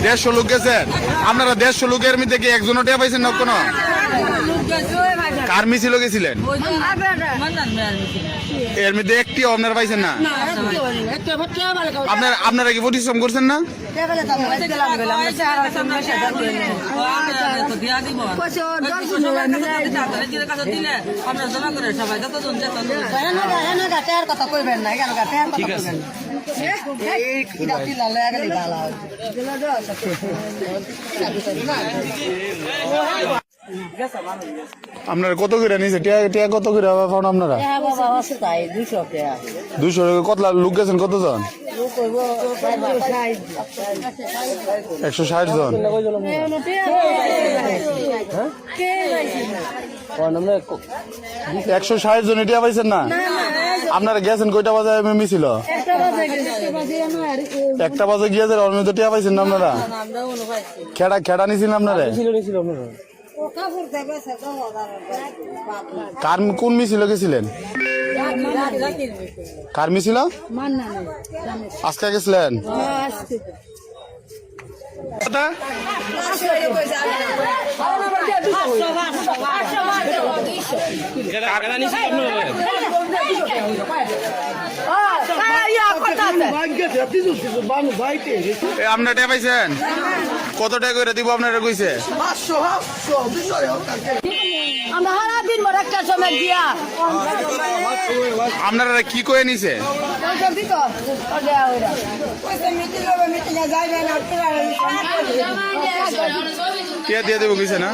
150 লোক গেছেন আপনারা? 150 লোকের মধ্যে কি একজনও টিয়া পাইছেন না কোনো? কার মিছিল গেছিলেন? এর মধ্যে একটি আপনারা পাইছেন না? আপনারা কি পরিশ্রম করছেন না? আপনারা কত করে নিয়েছে টিয়া কত করে পাউন আপনারা? 200 কত লোক গেছেন? কতজন? 160 জন। 160 জন টিয়া পাইছেন না? আপনারা গেছেন কয়টা বাজে মিছিল? 1টা বাজে গিয়েছেন, অন্য তো টিয়া পাইছেন না আপনারা? খেড়া নিয়েছিলেন আপনারা? কোন মিছিল গেছিলেন? কার মিছিল? আজকে গেছিলেন? আপনারা টিয়া পাইছেন? কত টাকা করে দিব আপনারা কইছে? আপনারা কি কয়ে নিছে? টিয়া দিয়ে দেবো কইছে না?